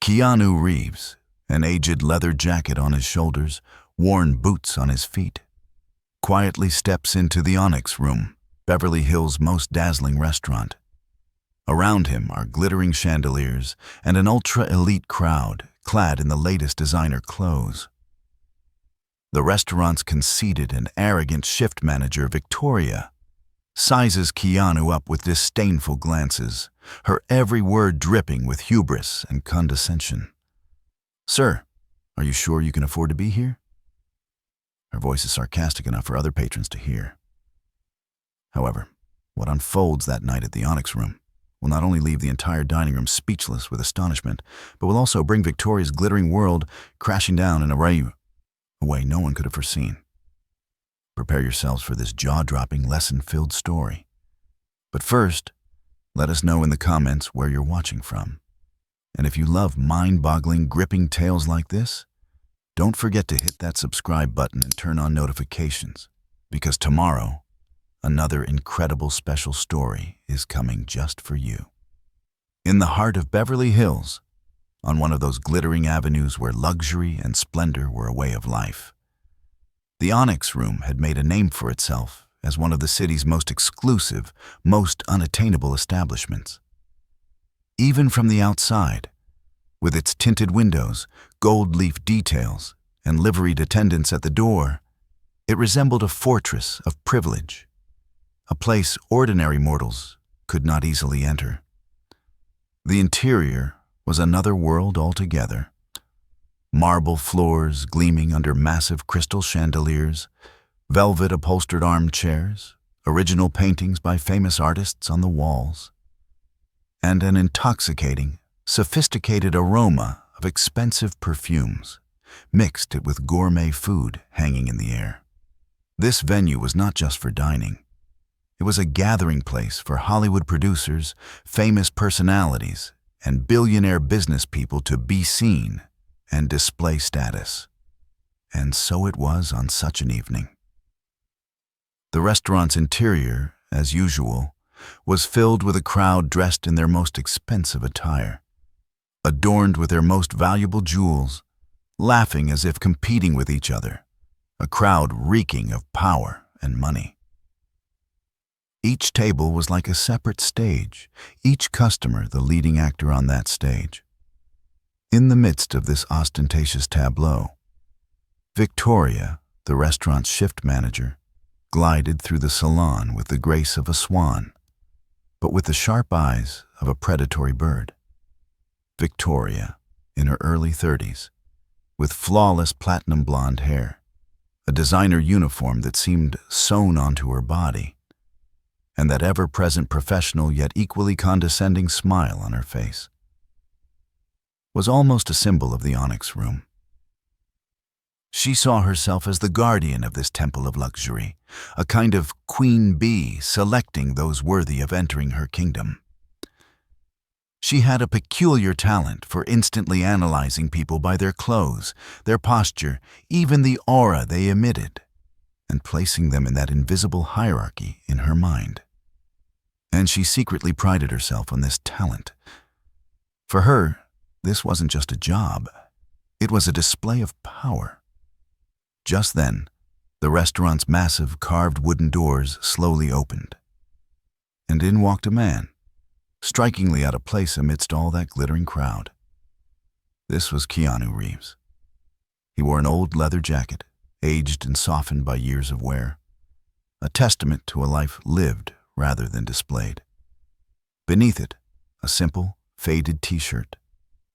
Keanu Reeves, an aged leather jacket on his shoulders, worn boots on his feet, quietly steps into the Onyx Room, Beverly Hills' most dazzling restaurant. Around him are glittering chandeliers and an ultra-elite crowd clad in the latest designer clothes. The restaurant's conceited and arrogant shift manager, Victoria, sizes Keanu up with disdainful glances, her every word dripping with hubris and condescension. "Sir, are you sure you can afford to be here?" Her voice is sarcastic enough for other patrons to hear. However, what unfolds that night at the Onyx Room will not only leave the entire dining room speechless with astonishment, but will also bring Victoria's glittering world crashing down in a way no one could have foreseen. Prepare yourselves for this jaw-dropping, lesson-filled story. But first, let us know in the comments where you're watching from. And if you love mind-boggling, gripping tales like this, don't forget to hit that subscribe button and turn on notifications, because tomorrow, another incredible special story is coming just for you. In the heart of Beverly Hills, on one of those glittering avenues where luxury and splendor were a way of life, the Onyx Room had made a name for itself as one of the city's most exclusive, most unattainable establishments. Even from the outside, with its tinted windows, gold leaf details, and liveried attendants at the door, it resembled a fortress of privilege, a place ordinary mortals could not easily enter. The interior was another world altogether. Marble floors gleaming under massive crystal chandeliers, velvet upholstered armchairs, original paintings by famous artists on the walls, and an intoxicating, sophisticated aroma of expensive perfumes mixed it with gourmet food hanging in the air. This venue was not just for dining. It was a gathering place for Hollywood producers, famous personalities, and billionaire business people to be seen and display status. And so it was on such an evening. The restaurant's interior, as usual, was filled with a crowd dressed in their most expensive attire, adorned with their most valuable jewels, laughing as if competing with each other, a crowd reeking of power and money. Each table was like a separate stage, each customer the leading actor on that stage. In the midst of this ostentatious tableau, Victoria, the restaurant's shift manager, glided through the salon with the grace of a swan, but with the sharp eyes of a predatory bird. Victoria, in her early 30s, with flawless platinum blonde hair, a designer uniform that seemed sewn onto her body, and that ever-present professional yet equally condescending smile on her face, was almost a symbol of the Onyx Room. She saw herself as the guardian of this temple of luxury, a kind of queen bee selecting those worthy of entering her kingdom. She had a peculiar talent for instantly analyzing people by their clothes, their posture, even the aura they emitted, and placing them in that invisible hierarchy in her mind. And she secretly prided herself on this talent. For her, this wasn't just a job. It was a display of power. Just then, the restaurant's massive carved wooden doors slowly opened, and in walked a man, strikingly out of place amidst all that glittering crowd. This was Keanu Reeves. He wore an old leather jacket, aged and softened by years of wear, a testament to a life lived rather than displayed. Beneath it, a simple, faded t-shirt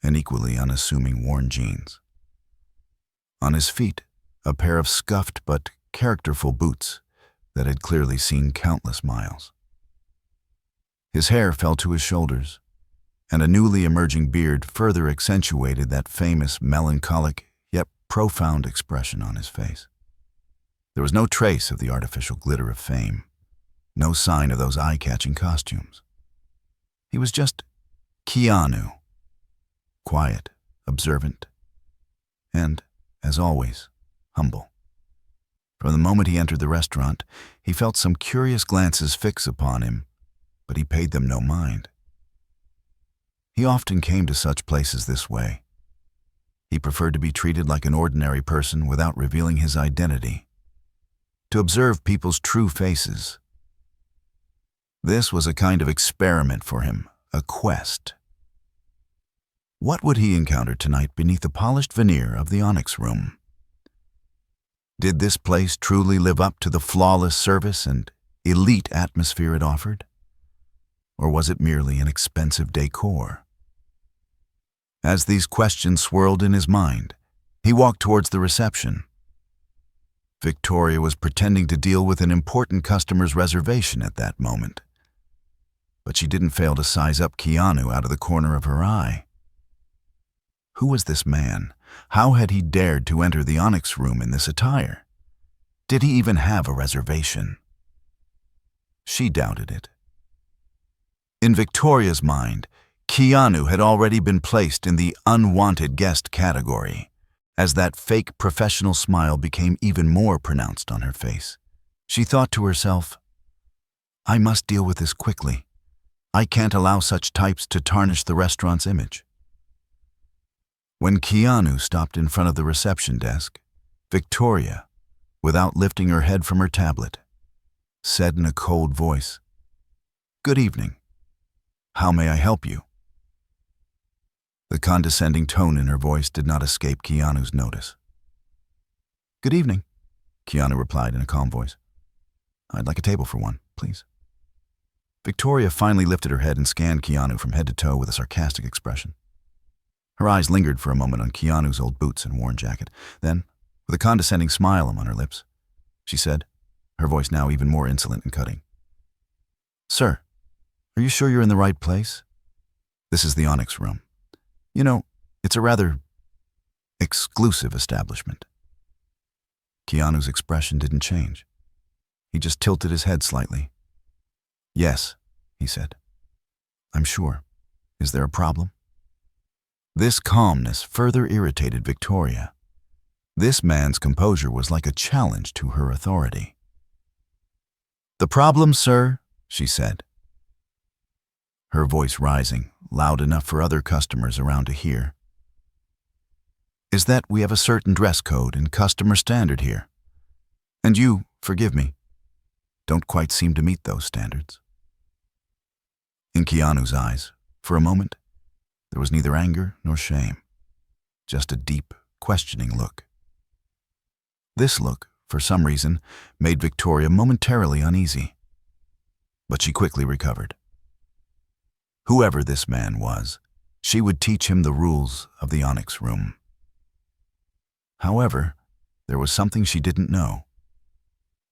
and equally unassuming worn jeans. On his feet, a pair of scuffed but characterful boots that had clearly seen countless miles. His hair fell to his shoulders, and a newly emerging beard further accentuated that famous melancholic yet profound expression on his face. There was no trace of the artificial glitter of fame, no sign of those eye-catching costumes. He was just Keanu, quiet, observant, and, as always, humble. From the moment he entered the restaurant, he felt some curious glances fix upon him, but he paid them no mind. He often came to such places this way. He preferred to be treated like an ordinary person without revealing his identity, to observe people's true faces. This was a kind of experiment for him, a quest. What would he encounter tonight beneath the polished veneer of the Onyx Room? Did this place truly live up to the flawless service and elite atmosphere it offered? Or was it merely an expensive decor? As these questions swirled in his mind, he walked towards the reception. Victoria was pretending to deal with an important customer's reservation at that moment. But she didn't fail to size up Keanu out of the corner of her eye. Who was this man? How had he dared to enter the Onyx Room in this attire? Did he even have a reservation? She doubted it. In Victoria's mind, Keanu had already been placed in the unwanted guest category, as that fake professional smile became even more pronounced on her face. She thought to herself, I must deal with this quickly. I can't allow such types to tarnish the restaurant's image. When Keanu stopped in front of the reception desk, Victoria, without lifting her head from her tablet, said in a cold voice, "Good evening. How may I help you?" The condescending tone in her voice did not escape Keanu's notice. "Good evening," Keanu replied in a calm voice. "I'd like a table for one, please." Victoria finally lifted her head and scanned Keanu from head to toe with a sarcastic expression. Her eyes lingered for a moment on Keanu's old boots and worn jacket. Then, with a condescending smile on her lips, she said, her voice now even more insolent and cutting, "Sir, are you sure you're in the right place? This is the Onyx Room. You know, it's a rather exclusive establishment." Keanu's expression didn't change. He just tilted his head slightly. "Yes," he said. "I'm sure. Is there a problem?" This calmness further irritated Victoria. This man's composure was like a challenge to her authority. "The problem, sir," she said, her voice rising, loud enough for other customers around to hear, "is that we have a certain dress code and customer standard here. And you, forgive me, don't quite seem to meet those standards." In Keanu's eyes, for a moment, there was neither anger nor shame, just a deep, questioning look. This look, for some reason, made Victoria momentarily uneasy. But she quickly recovered. Whoever this man was, she would teach him the rules of the Onyx Room. However, there was something she didn't know.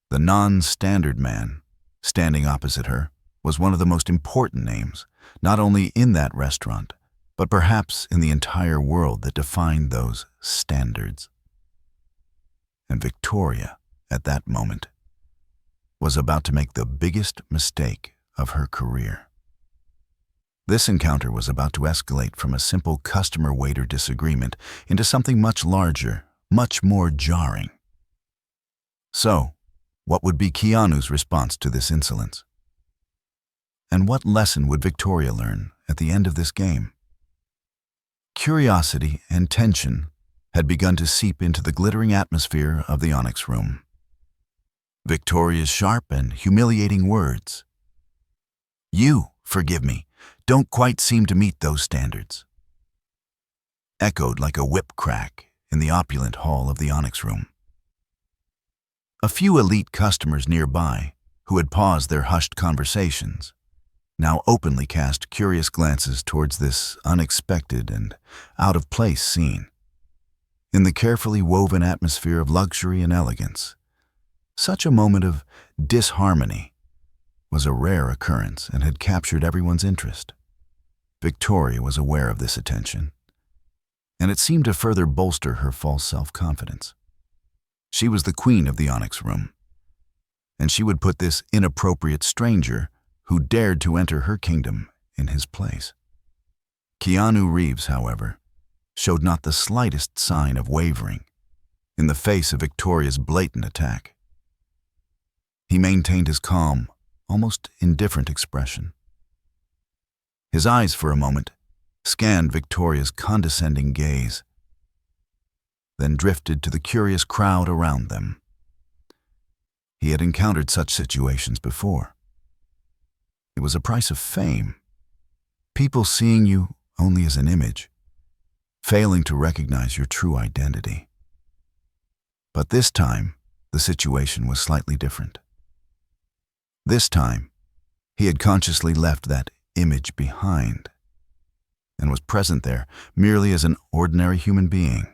The non-standard man, standing opposite her, was one of the most important names, not only in that restaurant, but perhaps in the entire world that defined those standards. And Victoria, at that moment, was about to make the biggest mistake of her career. This encounter was about to escalate from a simple customer-waiter disagreement into something much larger, much more jarring. So, what would be Keanu's response to this insolence? And what lesson would Victoria learn at the end of this game? Curiosity and tension had begun to seep into the glittering atmosphere of the Onyx Room. Victoria's sharp and humiliating words, "You, forgive me, don't quite seem to meet those standards," echoed like a whip crack in the opulent hall of the Onyx Room. A few elite customers nearby, who had paused their hushed conversations, now openly cast curious glances towards this unexpected and out-of-place scene. In the carefully woven atmosphere of luxury and elegance, such a moment of disharmony was a rare occurrence and had captured everyone's interest. Victoria was aware of this attention, and it seemed to further bolster her false self-confidence. She was the queen of the Onyx Room, and she would put this inappropriate stranger who dared to enter her kingdom in his place. Keanu Reeves, however, showed not the slightest sign of wavering in the face of Victoria's blatant attack. He maintained his calm, almost indifferent expression. His eyes, for a moment, scanned Victoria's condescending gaze, then drifted to the curious crowd around them. He had encountered such situations before. It was a price of fame. People seeing you only as an image, failing to recognize your true identity. But this time, the situation was slightly different. This time, he had consciously left that image behind and was present there merely as an ordinary human being.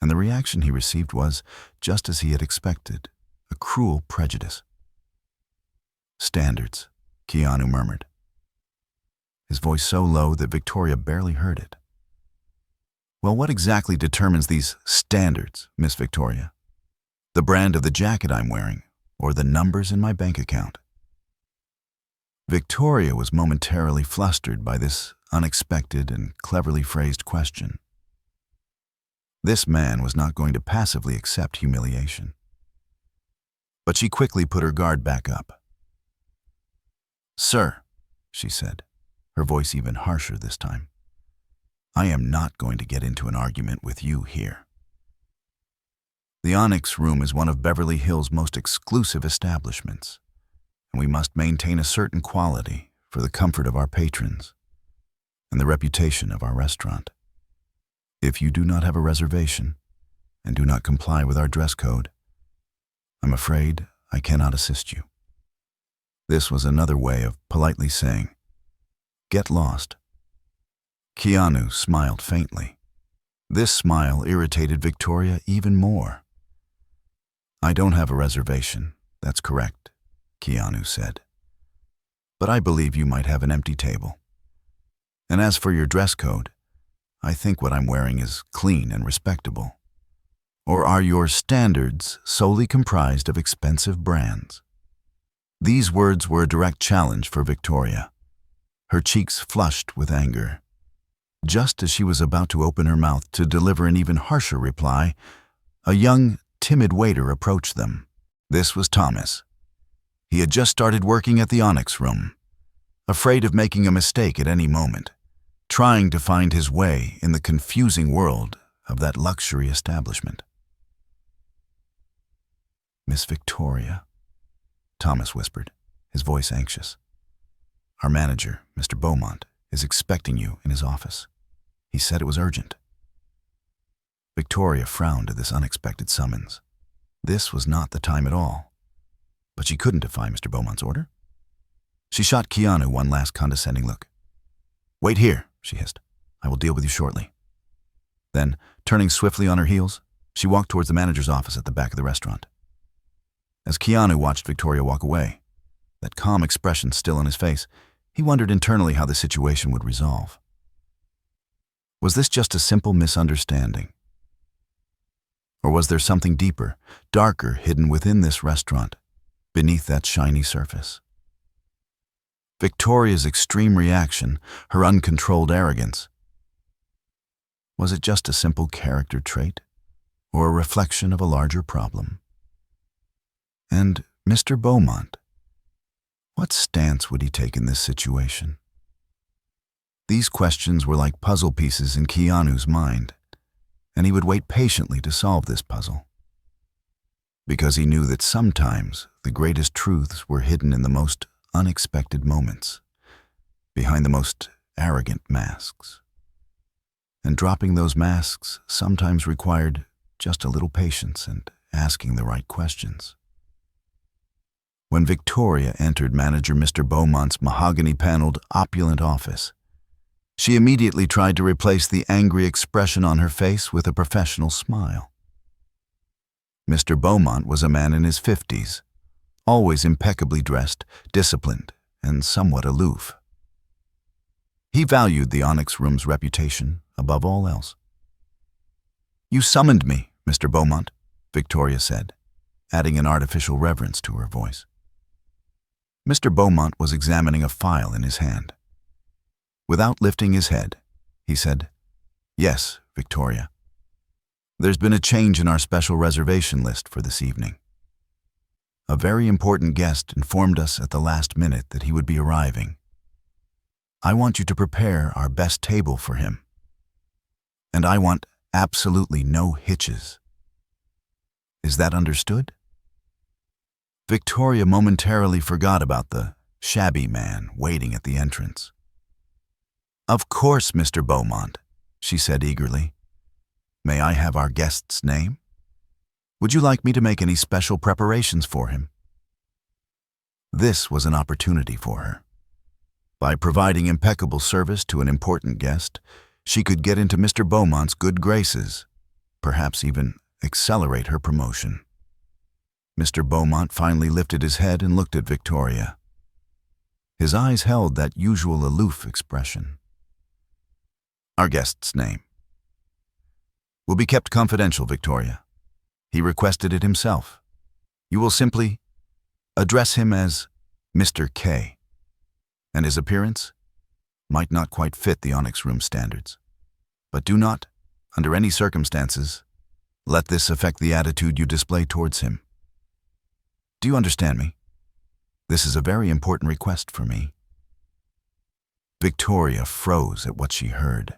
And the reaction he received was, just as he had expected, a cruel prejudice. "Standards," Keanu murmured, his voice so low that Victoria barely heard it. "Well, what exactly determines these standards, Miss Victoria? The brand of the jacket I'm wearing, or the numbers in my bank account?" Victoria was momentarily flustered by this unexpected and cleverly phrased question. This man was not going to passively accept humiliation. But she quickly put her guard back up. "Sir," she said, her voice even harsher this time, "I am not going to get into an argument with you here. The Onyx Room is one of Beverly Hills' most exclusive establishments, and we must maintain a certain quality for the comfort of our patrons and the reputation of our restaurant. If you do not have a reservation and do not comply with our dress code, I'm afraid I cannot assist you." This was another way of politely saying, "Get lost." Keanu smiled faintly. This smile irritated Victoria even more. "I don't have a reservation, that's correct," Keanu said. "But I believe you might have an empty table. And as for your dress code, I think what I'm wearing is clean and respectable. Or are your standards solely comprised of expensive brands?" These words were a direct challenge for Victoria. Her cheeks flushed with anger. Just as she was about to open her mouth to deliver an even harsher reply, a young, timid waiter approached them. This was Thomas. He had just started working at the Onyx Room, afraid of making a mistake at any moment, trying to find his way in the confusing world of that luxury establishment. "Miss Victoria," Thomas whispered, his voice anxious. "Our manager, Mr. Beaumont, is expecting you in his office. He said it was urgent." Victoria frowned at this unexpected summons. This was not the time at all. But she couldn't defy Mr. Beaumont's order. She shot Keanu one last condescending look. "Wait here," she hissed. "I will deal with you shortly." Then, turning swiftly on her heels, she walked towards the manager's office at the back of the restaurant. As Keanu watched Victoria walk away, that calm expression still on his face, he wondered internally how the situation would resolve. Was this just a simple misunderstanding? Or was there something deeper, darker hidden within this restaurant, beneath that shiny surface? Victoria's extreme reaction, her uncontrolled arrogance, was it just a simple character trait, or a reflection of a larger problem? And Mr. Beaumont, what stance would he take in this situation? These questions were like puzzle pieces in Keanu's mind, and he would wait patiently to solve this puzzle. Because he knew that sometimes the greatest truths were hidden in the most unexpected moments, behind the most arrogant masks. And dropping those masks sometimes required just a little patience and asking the right questions. When Victoria entered manager Mr. Beaumont's mahogany-paneled, opulent office, she immediately tried to replace the angry expression on her face with a professional smile. Mr. Beaumont was a man in his 50s, always impeccably dressed, disciplined, and somewhat aloof. He valued the Onyx Room's reputation above all else. "You summoned me, Mr. Beaumont," Victoria said, adding an artificial reverence to her voice. Mr. Beaumont was examining a file in his hand. Without lifting his head, he said, "Yes, Victoria. There's been a change in our special reservation list for this evening. A very important guest informed us at the last minute that he would be arriving. I want you to prepare our best table for him. And I want absolutely no hitches. Is that understood?" Victoria momentarily forgot about the shabby man waiting at the entrance. "Of course, Mr. Beaumont," she said eagerly. "May I have our guest's name? Would you like me to make any special preparations for him?" This was an opportunity for her. By providing impeccable service to an important guest, she could get into Mr. Beaumont's good graces, perhaps even accelerate her promotion. Mr. Beaumont finally lifted his head and looked at Victoria. His eyes held that usual aloof expression. "Our guest's name will be kept confidential, Victoria. He requested it himself. You will simply address him as Mr. K, and his appearance might not quite fit the Onyx Room standards. But do not, under any circumstances, let this affect the attitude you display towards him. Do you understand me? This is a very important request for me." Victoria froze at what she heard.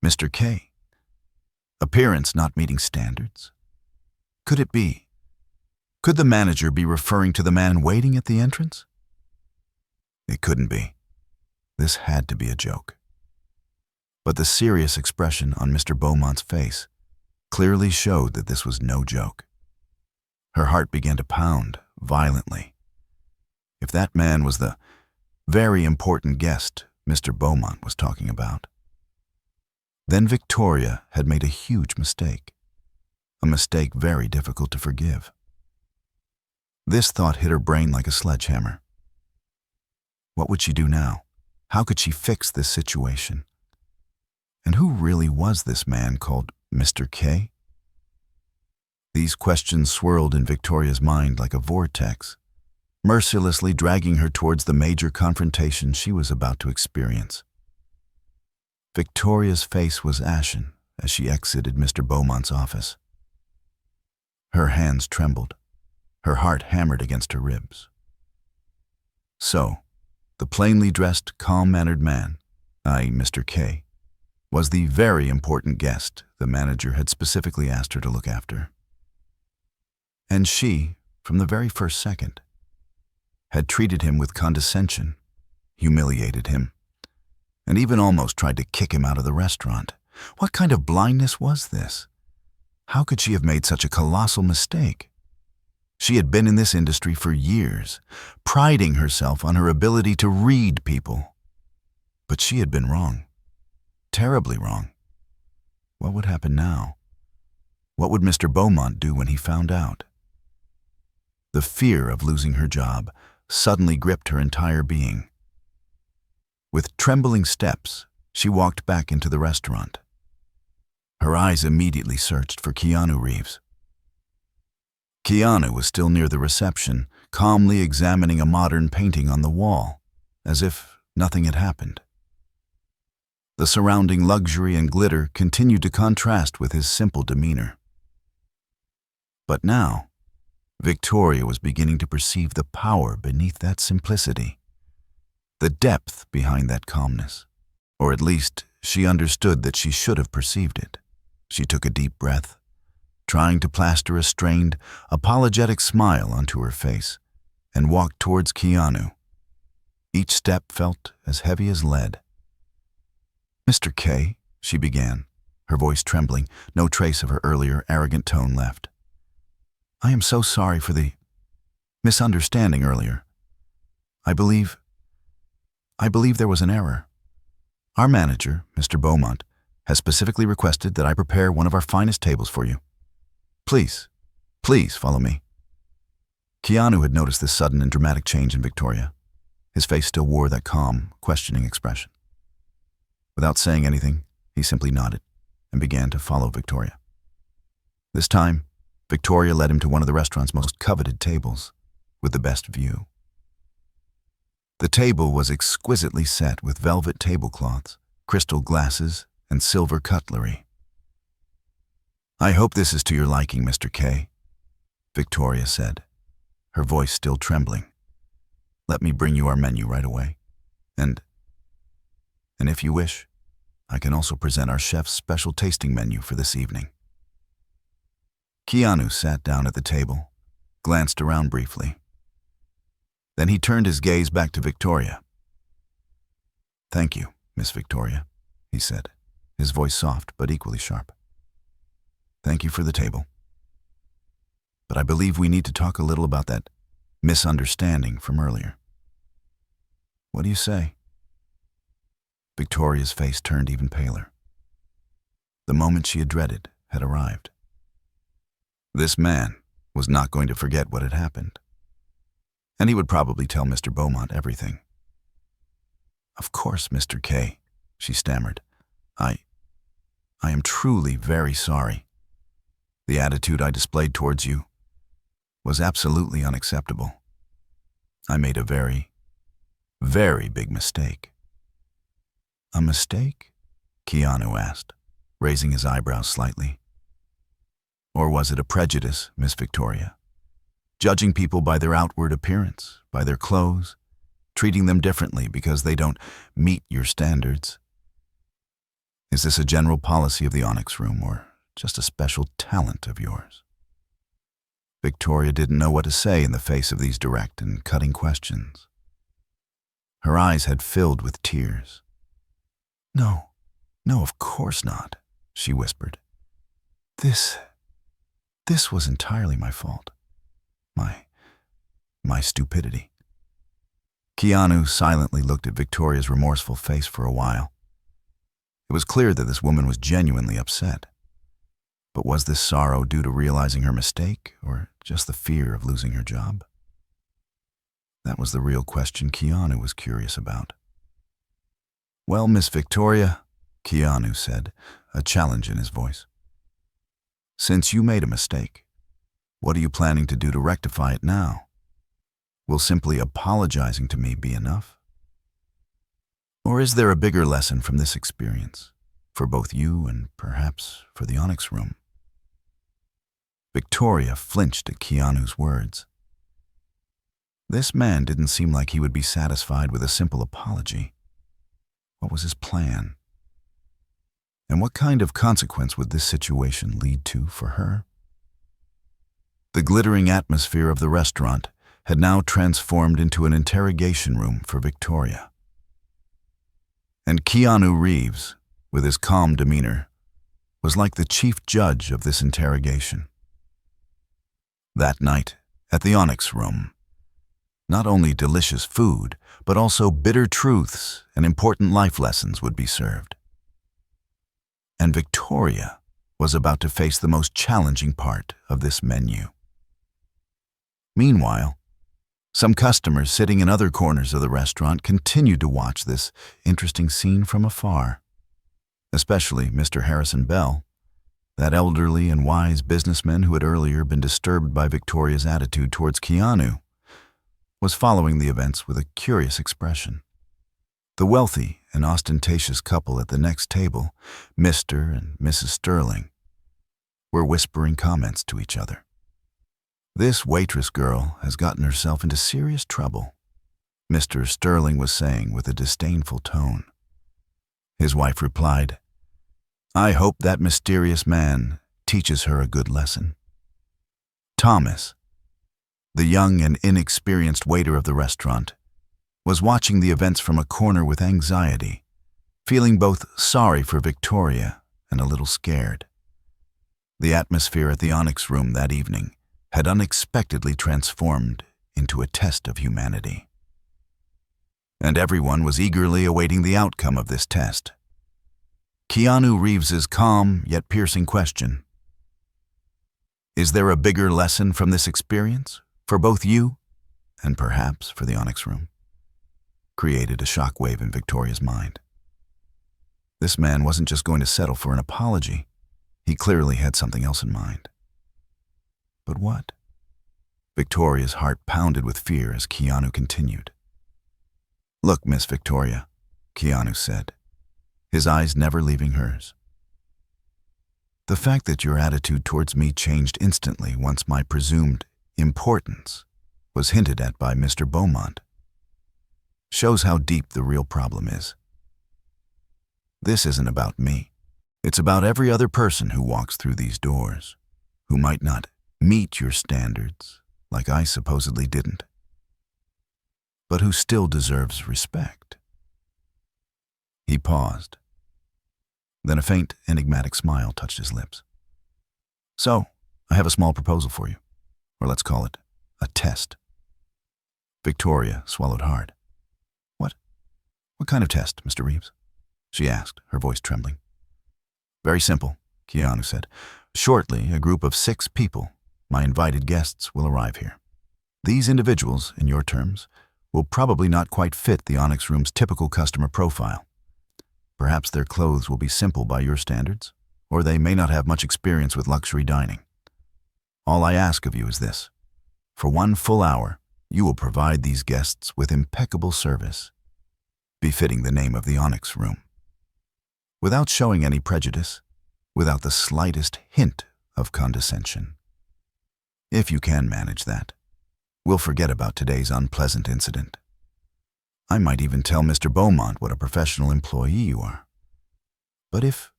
Mr. K? Appearance not meeting standards? Could it be? Could the manager be referring to the man waiting at the entrance? It couldn't be. This had to be a joke. But the serious expression on Mr. Beaumont's face clearly showed that this was no joke. Her heart began to pound violently. If that man was the very important guest Mr. Beaumont was talking about, then Victoria had made a huge mistake, a mistake very difficult to forgive. This thought hit her brain like a sledgehammer. What would she do now? How could she fix this situation? And who really was this man called Mr. K? These questions swirled in Victoria's mind like a vortex, mercilessly dragging her towards the major confrontation she was about to experience. Victoria's face was ashen as she exited Mr. Beaumont's office. Her hands trembled. Her heart hammered against her ribs. So, the plainly dressed, calm-mannered man, i.e. Mr. K, was the very important guest the manager had specifically asked her to look after. And she, from the very first second, had treated him with condescension, humiliated him, and even almost tried to kick him out of the restaurant. What kind of blindness was this? How could she have made such a colossal mistake? She had been in this industry for years, priding herself on her ability to read people. But she had been wrong, terribly wrong. What would happen now? What would Mr. Beaumont do when he found out? The fear of losing her job suddenly gripped her entire being. With trembling steps, she walked back into the restaurant. Her eyes immediately searched for Keanu Reeves. Keanu was still near the reception, calmly examining a modern painting on the wall, as if nothing had happened. The surrounding luxury and glitter continued to contrast with his simple demeanor. But now, Victoria was beginning to perceive the power beneath that simplicity, the depth behind that calmness, or at least she understood that she should have perceived it. She took a deep breath, trying to plaster a strained, apologetic smile onto her face, and walked towards Keanu. Each step felt as heavy as lead. "Mr. K," she began, her voice trembling, no trace of her earlier arrogant tone left. "I am so sorry for the misunderstanding earlier. I believe there was an error. Our manager, Mr. Beaumont, has specifically requested that I prepare one of our finest tables for you. Please follow me." Keanu had noticed this sudden and dramatic change in Victoria. His face still wore that calm, questioning expression. Without saying anything, he simply nodded and began to follow Victoria. This time, Victoria led him to one of the restaurant's most coveted tables, with the best view. The table was exquisitely set with velvet tablecloths, crystal glasses, and silver cutlery. "I hope this is to your liking, Mr. K," Victoria said, her voice still trembling. "Let me bring you our menu right away. And if you wish, I can also present our chef's special tasting menu for this evening. Keanu sat down at the table, glanced around briefly. Then he turned his gaze back to Victoria. "Thank you, Miss Victoria," he said, his voice soft but equally sharp. "Thank you for the table. But I believe we need to talk a little about that misunderstanding from earlier." "What do you say?" Victoria's face turned even paler. The moment she had dreaded had arrived. This man was not going to forget what had happened, and he would probably tell Mr. Beaumont everything. "Of course, Mr. K," she stammered. I am truly very sorry. The attitude I displayed towards you was absolutely unacceptable. I made a very, very big mistake." "A mistake?" Keanu asked, raising his eyebrows slightly. "Or was it a prejudice, Miss Victoria? Judging people by their outward appearance, by their clothes, treating them differently because they don't meet your standards. Is this a general policy of the Onyx Room, or just a special talent of yours?" Victoria didn't know what to say in the face of these direct and cutting questions. Her eyes had filled with tears. No, of course not," she whispered. This was entirely my fault. My stupidity." Keanu silently looked at Victoria's remorseful face for a while. It was clear that this woman was genuinely upset. But was this sorrow due to realizing her mistake, or just the fear of losing her job? That was the real question Keanu was curious about. "Well, Miss Victoria," Keanu said, a challenge in his voice, "since you made a mistake, what are you planning to do to rectify it now? Will simply apologizing to me be enough? Or is there a bigger lesson from this experience, for both you and perhaps for the Onyx Room?" Victoria flinched at Keanu's words. This man didn't seem like he would be satisfied with a simple apology. What was his plan? And what kind of consequence would this situation lead to for her? The glittering atmosphere of the restaurant had now transformed into an interrogation room for Victoria. And Keanu Reeves, with his calm demeanor, was like the chief judge of this interrogation. That night, at the Onyx Room, not only delicious food, but also bitter truths and important life lessons would be served. And Victoria was about to face the most challenging part of this menu. Meanwhile, some customers sitting in other corners of the restaurant continued to watch this interesting scene from afar, especially Mr. Harrison Bell, that elderly and wise businessman who had earlier been disturbed by Victoria's attitude towards Keanu, was following the events with a curious expression. The wealthy and ostentatious couple at the next table, Mr. and Mrs. Sterling, were whispering comments to each other. "This waitress girl has gotten herself into serious trouble," Mr. Sterling was saying with a disdainful tone. His wife replied, "I hope that mysterious man teaches her a good lesson." Thomas, the young and inexperienced waiter of the restaurant, was watching the events from a corner with anxiety, feeling both sorry for Victoria and a little scared. The atmosphere at the Onyx Room that evening had unexpectedly transformed into a test of humanity. And everyone was eagerly awaiting the outcome of this test. Keanu Reeves's calm yet piercing question, "Is there a bigger lesson from this experience, for both you and perhaps for the Onyx Room?" created a shockwave in Victoria's mind. This man wasn't just going to settle for an apology. He clearly had something else in mind. But what? Victoria's heart pounded with fear as Keanu continued. "Look, Miss Victoria," Keanu said, his eyes never leaving hers. "The fact that your attitude towards me changed instantly once my presumed importance was hinted at by Mr. Beaumont. shows how deep the real problem is. This isn't about me. It's about every other person who walks through these doors, who might not meet your standards, like I supposedly didn't, but who still deserves respect. He paused. Then a faint, enigmatic smile touched his lips. So, I have a small proposal for you, or let's call it a test. Victoria swallowed hard. What kind of test, Mr. Reeves? She asked, her voice trembling. Very simple, Keanu said. Shortly, a group of 6 people, my invited guests, will arrive here. These individuals, in your terms, will probably not quite fit the Onyx Room's typical customer profile. Perhaps their clothes will be simple by your standards, or they may not have much experience with luxury dining. All I ask of you is this. For 1 full hour, you will provide these guests with impeccable service, befitting the name of the Onyx Room, without showing any prejudice, without the slightest hint of condescension. If you can manage that, we'll forget about today's unpleasant incident. I might even tell Mr. Beaumont what a professional employee you are. But if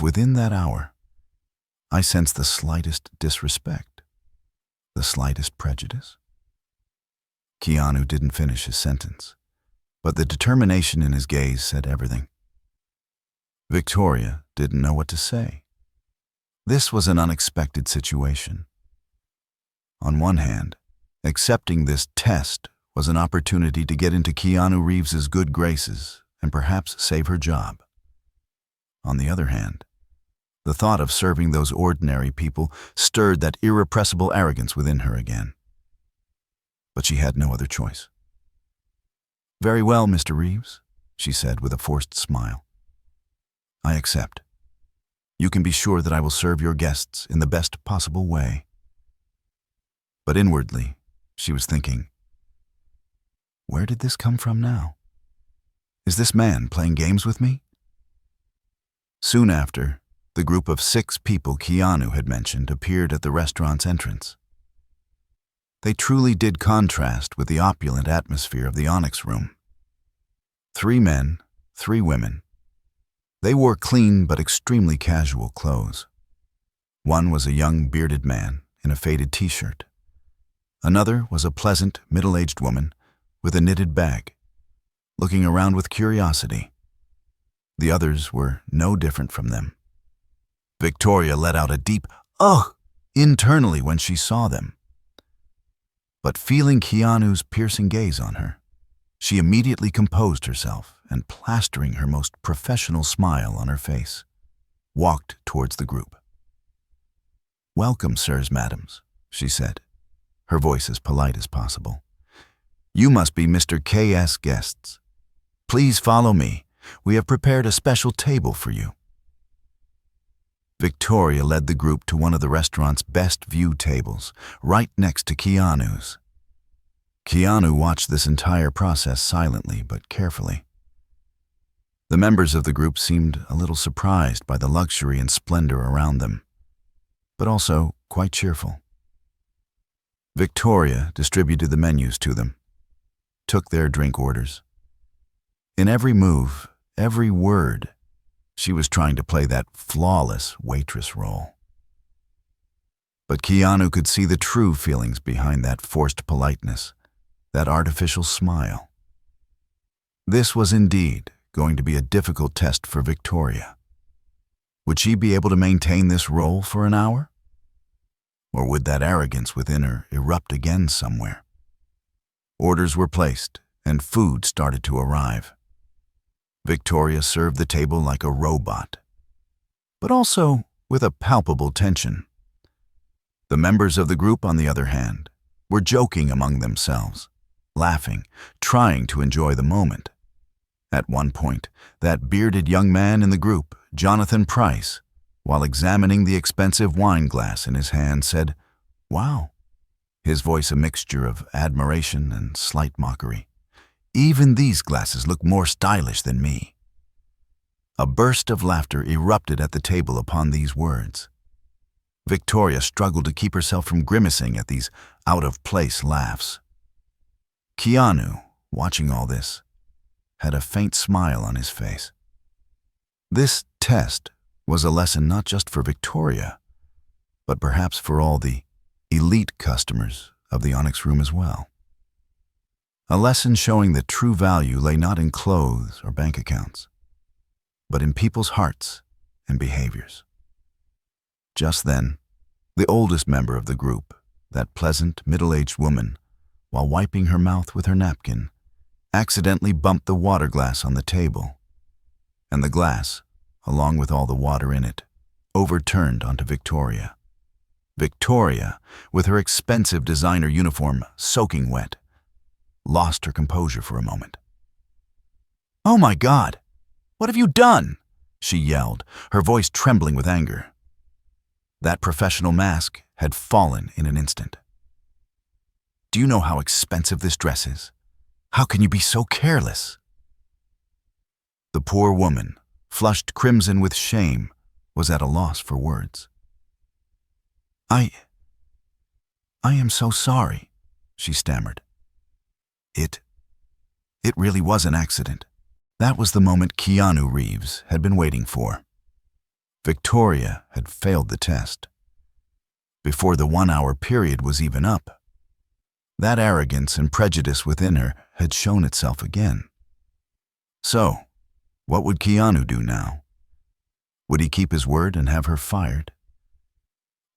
within that hour, I sense the slightest disrespect, the slightest prejudice. Keanu didn't finish his sentence, but the determination in his gaze said everything. Victoria didn't know what to say. This was an unexpected situation. On one hand, accepting this test was an opportunity to get into Keanu Reeves's good graces and perhaps save her job. On the other hand, the thought of serving those ordinary people stirred that irrepressible arrogance within her again. But she had no other choice. Very well, Mr. Reeves, she said with a forced smile. I accept. You can be sure that I will serve your guests in the best possible way. But inwardly, she was thinking, where did this come from now? Is this man playing games with me? Soon after, the group of 6 people Keanu had mentioned appeared at the restaurant's entrance. They truly did contrast with the opulent atmosphere of the Onyx Room. 3 men, 3 women. They wore clean but extremely casual clothes. One was a young bearded man in a faded t-shirt. Another was a pleasant, middle-aged woman with a knitted bag, looking around with curiosity. The others were no different from them. Victoria let out a deep "ugh" internally when she saw them. But feeling Keanu's piercing gaze on her, she immediately composed herself and, plastering her most professional smile on her face, walked towards the group. Welcome, sirs, madams, she said, her voice as polite as possible. You must be Mr. K.'s guests. Please follow me. We have prepared a special table for you. Victoria led the group to one of the restaurant's best view tables, right next to Keanu's. Keanu watched this entire process silently but carefully. The members of the group seemed a little surprised by the luxury and splendor around them, but also quite cheerful. Victoria distributed the menus to them, took their drink orders. In every move, every word, she was trying to play that flawless waitress role. But Keanu could see the true feelings behind that forced politeness, that artificial smile. This was indeed going to be a difficult test for Victoria. Would she be able to maintain this role for an hour? Or would that arrogance within her erupt again somewhere? Orders were placed, and food started to arrive. Victoria served the table like a robot, but also with a palpable tension. The members of the group, on the other hand, were joking among themselves, laughing, trying to enjoy the moment. At one point, that bearded young man in the group, Jonathan Price, while examining the expensive wine glass in his hand, said, "Wow," his voice a mixture of admiration and slight mockery. "Even these glasses look more stylish than me." A burst of laughter erupted at the table upon these words. Victoria struggled to keep herself from grimacing at these out-of-place laughs. Keanu, watching all this, had a faint smile on his face. This test was a lesson not just for Victoria, but perhaps for all the elite customers of the Onyx Room as well. A lesson showing that true value lay not in clothes or bank accounts, but in people's hearts and behaviors. Just then, the oldest member of the group, that pleasant, middle-aged woman, while wiping her mouth with her napkin, accidentally bumped the water glass on the table, and the glass, along with all the water in it, overturned onto Victoria. Victoria, with her expensive designer uniform soaking wet, lost her composure for a moment. "Oh my God! What have you done?" she yelled, her voice trembling with anger. That professional mask had fallen in an instant. "Do you know how expensive this dress is? How can you be so careless?" The poor woman, flushed crimson with shame, was at a loss for words. I am so sorry," she stammered. It really was an accident." That was the moment Keanu Reeves had been waiting for. Victoria had failed the test. Before the 1-hour period was even up, that arrogance and prejudice within her had shown itself again. So, what would Keanu do now? Would he keep his word and have her fired?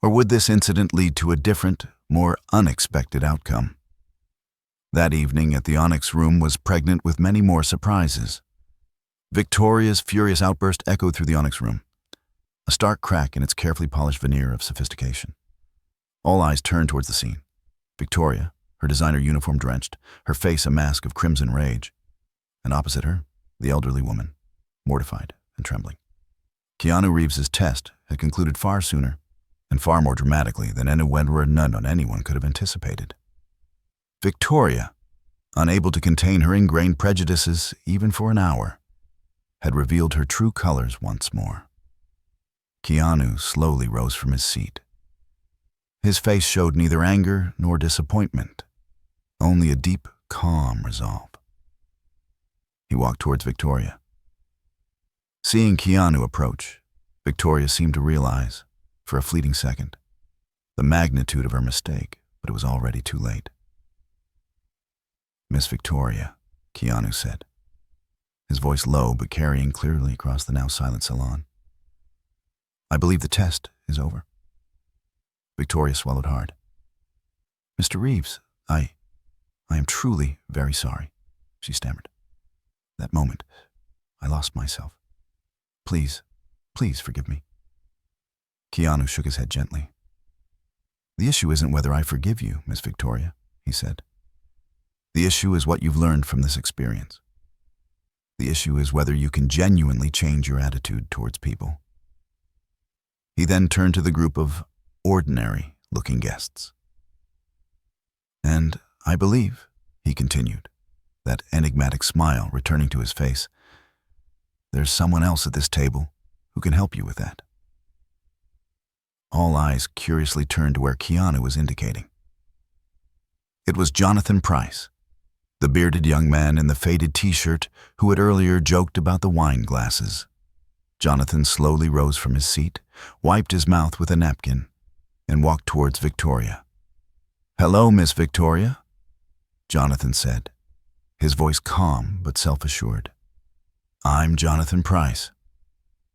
Or would this incident lead to a different, more unexpected outcome? That evening at the Onyx Room was pregnant with many more surprises. Victoria's furious outburst echoed through the Onyx Room, a stark crack in its carefully polished veneer of sophistication. All eyes turned towards the scene. Victoria, her designer uniform drenched, her face a mask of crimson rage, and opposite her, the elderly woman, mortified and trembling. Keanu Reeves's test had concluded far sooner and far more dramatically than anyone could have anticipated. Victoria, unable to contain her ingrained prejudices even for an hour, had revealed her true colors once more. Keanu slowly rose from his seat. His face showed neither anger nor disappointment, only a deep, calm resolve. He walked towards Victoria. Seeing Keanu approach, Victoria seemed to realize, for a fleeting second, the magnitude of her mistake, but it was already too late. "Miss Victoria," Keanu said, his voice low but carrying clearly across the now silent salon. "I believe the test is over." Victoria swallowed hard. "Mr. Reeves, I am truly very sorry," she stammered. "That moment, I lost myself. Please forgive me." Keanu shook his head gently. "The issue isn't whether I forgive you, Miss Victoria," he said. "The issue is what you've learned from this experience. The issue is whether you can genuinely change your attitude towards people." He then turned to the group of ordinary-looking guests. "And I believe," he continued, that enigmatic smile returning to his face, "there's someone else at this table who can help you with that." All eyes curiously turned to where Keanu was indicating. It was Jonathan Price, the bearded young man in the faded t-shirt who had earlier joked about the wine glasses. Jonathan slowly rose from his seat, wiped his mouth with a napkin, and walked towards Victoria. "Hello, Miss Victoria," Jonathan said, his voice calm but self-assured. "I'm Jonathan Price.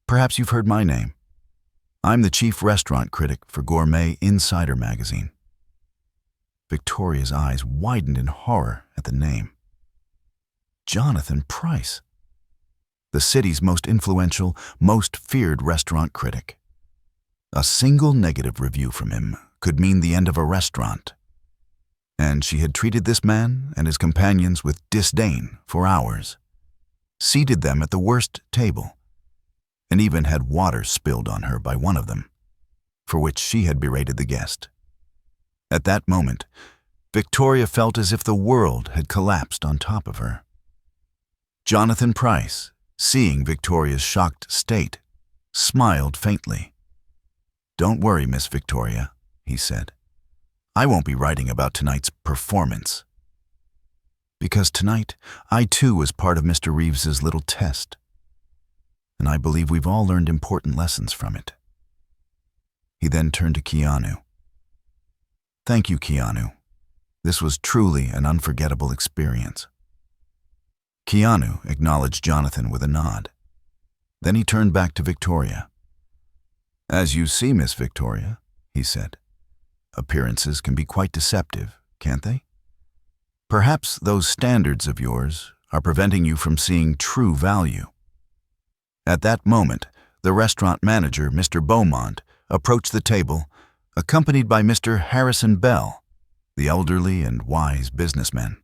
Perhaps you've heard my name. I'm the chief restaurant critic for Gourmet Insider magazine." Victoria's eyes widened in horror at the name. Jonathan Price, the city's most influential, most feared restaurant critic. A single negative review from him could mean the end of a restaurant. And she had treated this man and his companions with disdain for hours, seated them at the worst table, and even had water spilled on her by one of them, for which she had berated the guest. At that moment, Victoria felt as if the world had collapsed on top of her. Jonathan Price, seeing Victoria's shocked state, smiled faintly. "Don't worry, Miss Victoria," he said. "I won't be writing about tonight's performance." Because tonight, I too was part of Mr. Reeves's little test. And I believe we've all learned important lessons from it. He then turned to Keanu. Thank you, Keanu. This was truly an unforgettable experience. Keanu acknowledged Jonathan with a nod. Then he turned back to Victoria. As you see, Miss Victoria, he said, appearances can be quite deceptive, can't they? Perhaps those standards of yours are preventing you from seeing true value. At that moment, the restaurant manager, Mr. Beaumont, approached the table, accompanied by Mr. Harrison Bell, the elderly and wise businessman.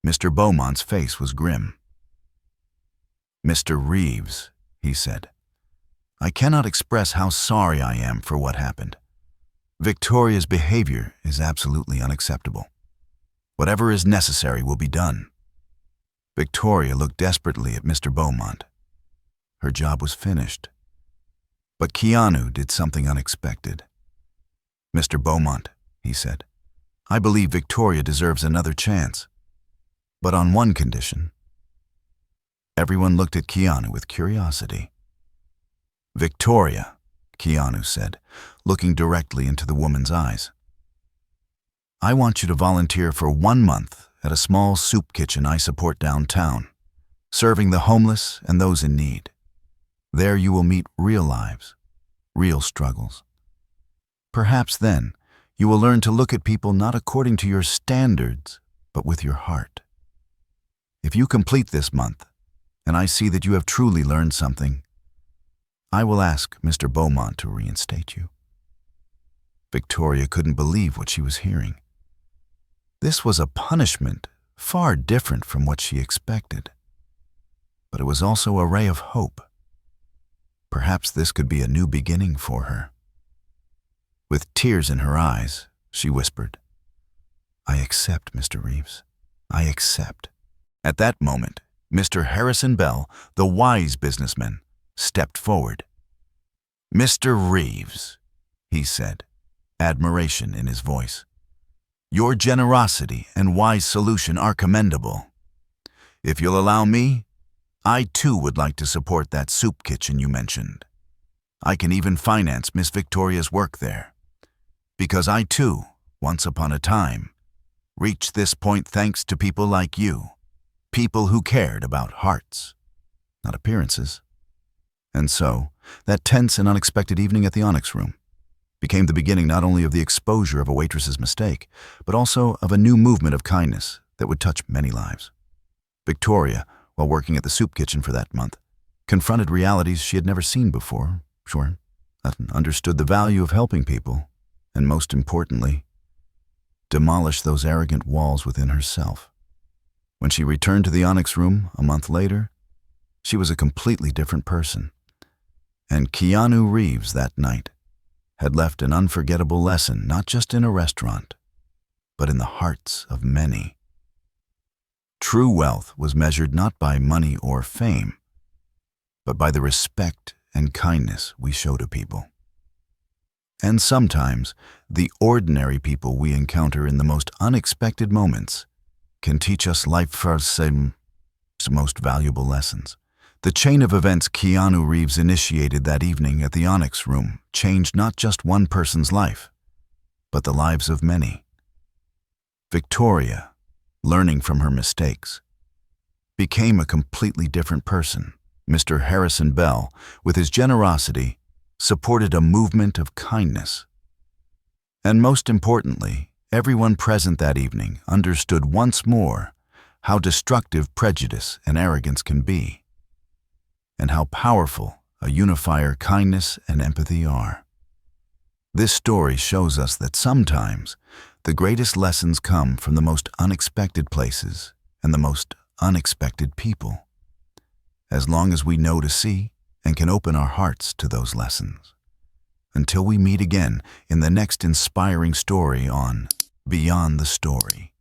Mr. Beaumont's face was grim. Mr. Reeves, he said, I cannot express how sorry I am for what happened. Victoria's behavior is absolutely unacceptable. Whatever is necessary will be done. Victoria looked desperately at Mr. Beaumont. Her job was finished. But Keanu did something unexpected. Mr. Beaumont, he said, I believe Victoria deserves another chance. But on one condition. Everyone looked at Keanu with curiosity. Victoria, Keanu said, looking directly into the woman's eyes. I want you to volunteer for 1 month at a small soup kitchen I support downtown, serving the homeless and those in need. There you will meet real lives, real struggles. Perhaps then you will learn to look at people not according to your standards, but with your heart. If you complete this month, and I see that you have truly learned something, I will ask Mr. Beaumont to reinstate you. Victoria couldn't believe what she was hearing. This was a punishment far different from what she expected. But it was also a ray of hope. Perhaps this could be a new beginning for her. With tears in her eyes, she whispered, I accept, Mr. Reeves. I accept. At that moment, Mr. Harrison Bell, the wise businessman, stepped forward. Mr. Reeves, he said, admiration in his voice. Your generosity and wise solution are commendable. If you'll allow me, I too would like to support that soup kitchen you mentioned. I can even finance Miss Victoria's work there. Because I too, once upon a time, reached this point thanks to people like you. People who cared about hearts, not appearances. And so, that tense and unexpected evening at the Onyx Room became the beginning not only of the exposure of a waitress's mistake, but also of a new movement of kindness that would touch many lives. Victoria, while working at the soup kitchen for that month, confronted realities she had never seen before, understood the value of helping people, and most importantly, demolished those arrogant walls within herself. When she returned to the Onyx Room a month later, she was a completely different person. And Keanu Reeves that night had left an unforgettable lesson not just in a restaurant, but in the hearts of many. True wealth was measured not by money or fame, but by the respect and kindness we show to people. And sometimes, the ordinary people we encounter in the most unexpected moments can teach us life's most valuable lessons. The chain of events Keanu Reeves initiated that evening at the Onyx Room changed not just one person's life, but the lives of many. Victoria, learning from her mistakes, became a completely different person. Mr. Harrison Bell, with his generosity, supported a movement of kindness. And most importantly, everyone present that evening understood once more how destructive prejudice and arrogance can be, and how powerful a unifier kindness and empathy are. This story shows us that sometimes the greatest lessons come from the most unexpected places and the most unexpected people, as long as we know to see and can open our hearts to those lessons. Until we meet again in the next inspiring story on Beyond the Story.